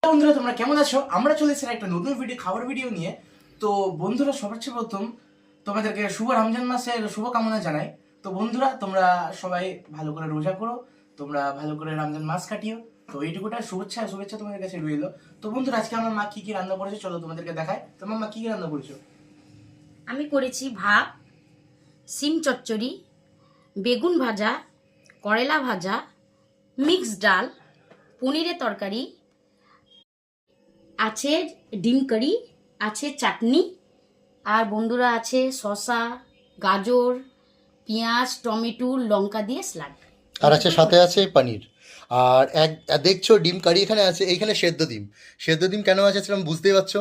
বন্ধুরা তোমরা কেমন আছো? আমরা চলে এসেছি একটা নতুন ভিডিও, খাবার ভিডিও নিয়ে। তো বন্ধুরা সবার চেয়ে প্রথম তোমাদেরকে শুভ রমজান মাসের শুভকামনা জানাই। তো বন্ধুরা তোমরা সবাই ভালো করে রোজা করো, তোমরা ভালো করে রমজান মাস কাটিও। তো এইটুকুটা শুভেচ্ছা তোমাদের কাছে রইলো। তো বন্ধুরা আজকে আমার মা কি কি রান্না করেছে চলো তোমাদেরকে দেখাই। তোমার মা কি কি রান্না করেছো? আমি করেছি ভাত, সিম চচ্চড়ি, বেগুন ভাজা, করলা ভাজা, মিক্স ডাল, পনিরের তরকারি, আছে ডিম কারি, আছে চাটনি, আর বন্ধুরা আছে শসা, গাজর, পেঁয়াজ, টমেটো, লঙ্কা দিয়ে স্যালাড। আর আছে সাথে আছে পনির। আর দেখছো ডিম কারি এখানে আছে, এইখানে সেদ্ধ ডিম কেন আছে সেটা বুঝতেই পারছো।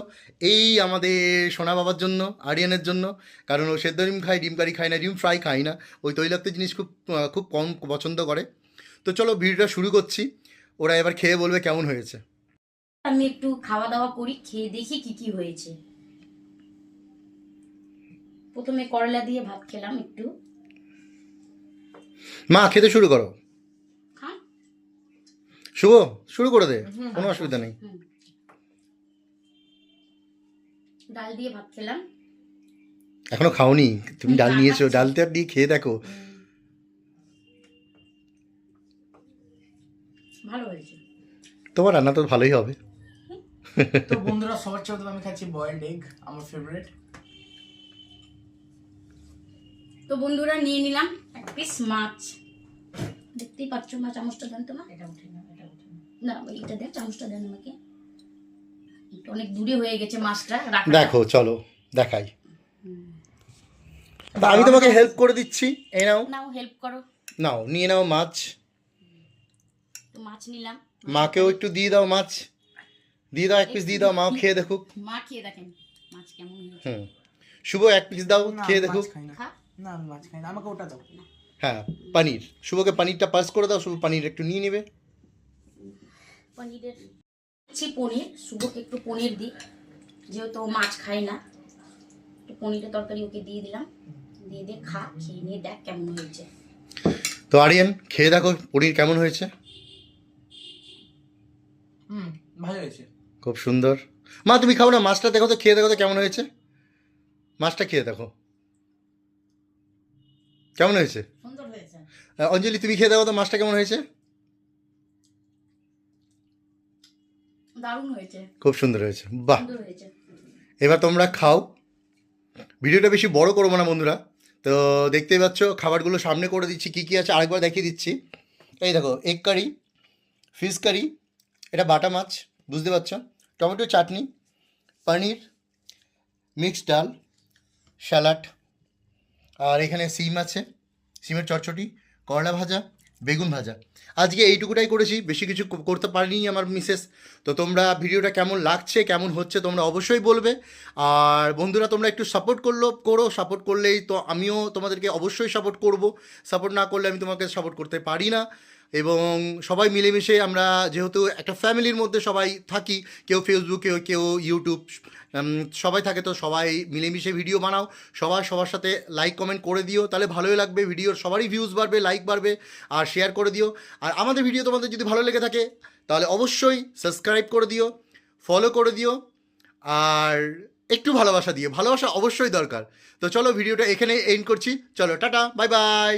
এই আমাদের সোনা বাবার জন্য, আরিয়ানের জন্য। কারণ ও সেদ্ধ ডিম খায়, ডিম কারি খায় না, ডিম ফ্রাই খায় না, ওই তৈলাক্ত জিনিস খুব কম পছন্দ করে। তো চলো ভিডিওটা শুরু করছি, ওরা এবার খেয়ে বলবে কেমন হয়েছে। আমি একটু খাওয়া দাওয়া করি, খেয়ে দেখি কি কি হয়েছে। প্রথমে করলা দিয়ে ভাত খেলাম একটু। মা খেতে শুরু করো। হ্যাঁ, শুভ শুরু করে দে, কোনো অসুবিধা নেই। ডাল দিয়ে ভাত খেলাম। এখনো খাওনি? তুমি ডাল নিয়েছো, ডালটা দিয়ে খেয়ে দেখো। ভালো হয়েছে। তোমার রান্না তো ভালোই হবে। তো বন্ধুরা সবার চেয়ে প্রথম আমি খাচ্ছি বয়েলড এগ, আমার ফেভারিট। তো বন্ধুরা নিয়ে নিলাম এক পিস মাছ। দেখতেই পাচ্ছ, মা চামচটা দেন তো মা। এটা উঠে না, এটা উঠে না, এইটা দেন, চামচটা দেন আমাকে। এটা অনেক দূরে হয়ে গেছে মাছটা। দেখো চলো দেখাই। তা আমি তোমাকে হেল্প করে দিচ্ছি, এই নাও। নাও, হেল্প করো। নাও নিয়ে নাও মাছ। তো মাছ নিলাম। মাকেও একটু দিয়ে দাও, মাছ দিয়ে দাও, এক পিস দিয়ে দাও, মাও খেয়ে দেখুক। মা খেয়ে দেখেন মাছ কেমন হয়েছে। হুম, শুভ এক পিস দাও, খেয়ে দেখুক। খা। না আমি মাছ খাই না, আমাকে ওটা দাও। হ্যাঁ পনির, শুভকে পনিরটা পাস করে দাও, শুভ পনির একটু নিয়ে নেবে। পনিরের পনির, শুভকে একটু পনির দিই, যেহেতু ও মাছ খায় না। একটু পনিরের তরকারি ওকে দিয়ে দিলাম। দিয়ে খা, খেয়ে নিয়ে দেখ কেমন হয়েছে। তো আরিয়ান খেয়ে দেখো পনির কেমন হয়েছে। ভালো হয়েছে। খুব সুন্দর। মা তুমি খাও না, মাছটা দেখো তো, খেয়ে দেখো তো কেমন হয়েছে। মাছটা খেয়ে দেখো কেমন হয়েছে। সুন্দর হয়েছে। অঞ্জলি তুমি খেয়ে দেখো তো মাছটা কেমন হয়েছে। দারুণ হয়েছে। খুব সুন্দর হয়েছে, বাহ। সুন্দর হয়েছে। এবার তোমরা খাও। ভিডিওটা বেশি বড় করবো না বন্ধুরা। তো দেখতেই পাচ্ছ খাবারগুলো সামনে করে দিচ্ছি, কী কী আছে আরেকবার দেখিয়ে দিচ্ছি। এই দেখো এগ কারি, ফিশ কারি, এটা বাটা মাছ, বুঝতে পারছো, টমেটো চাটনি, পনির, মিক্সড ডাল, স্যালাড, আর এখানে সিম আছে, সিমের চটচটি, করলা ভাজা, বেগুন ভাজা। আজকে এইটুকুটাই করেছি, বেশি কিছু করতে পারিনি আমার মিসেস। তো তোমরা ভিডিওটা কেমন লাগছে, কেমন হচ্ছে তোমরা অবশ্যই বলবে। আর বন্ধুরা তোমরা একটু সাপোর্ট করো, সাপোর্ট করলেই তো আমিও তোমাদেরকে অবশ্যই সাপোর্ট করব। সাপোর্ট না করলে আমি তোমাকে সাপোর্ট করতে পারি না। এবং সবাই মিলেমিশে আমরা যেহেতু একটা ফ্যামিলির মধ্যে সবাই থাকি, কেউ ফেসবুকে, কেউ ইউটিউব, সবাই থাকে, তো সবাই মিলেমিশে ভিডিও বানাও। সবার সাথে লাইক কমেন্ট করে দিও, তাহলে ভালোই লাগবে, ভিডিওর সবারই ভিউজ বাড়বে, লাইক বাড়বে। আর শেয়ার করে দিও। আর আমাদের ভিডিও তোমাদের যদি ভালো লেগে থাকে তাহলে অবশ্যই সাবস্ক্রাইব করে দিও, ফলো করে দিও। আর একটু ভালোবাসা দিও, ভালোবাসা অবশ্যই দরকার। তো চলো ভিডিওটা এখানে এন্ড করছি, চলো টাটা, বাই বাই।